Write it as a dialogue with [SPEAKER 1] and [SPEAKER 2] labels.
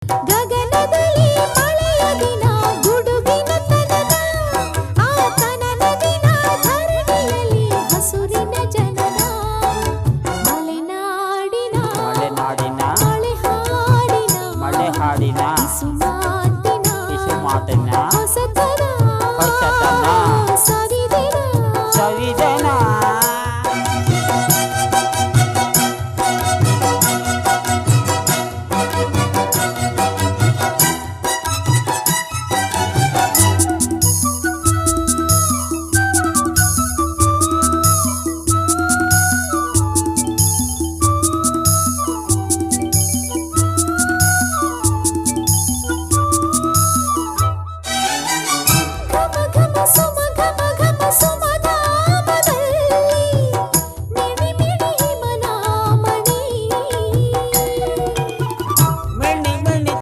[SPEAKER 1] ಗಗನದಲ್ಲಿ ಮಳೆಯ ದಿನ ಗುಡುಗಿನ ತನನ ಆ ತನನ ದಿನ ಧರಣಿಯಲ್ಲಿ ಹಸುರಿನ ಜನನ ಮಲೆನಾಡಿನ
[SPEAKER 2] ಮಲೆನಾಡಿನ
[SPEAKER 1] ಮಳೆ ಹಾಡಿನ
[SPEAKER 2] ಮಳೆ ಹಾಡಿನ
[SPEAKER 1] ಸುಮ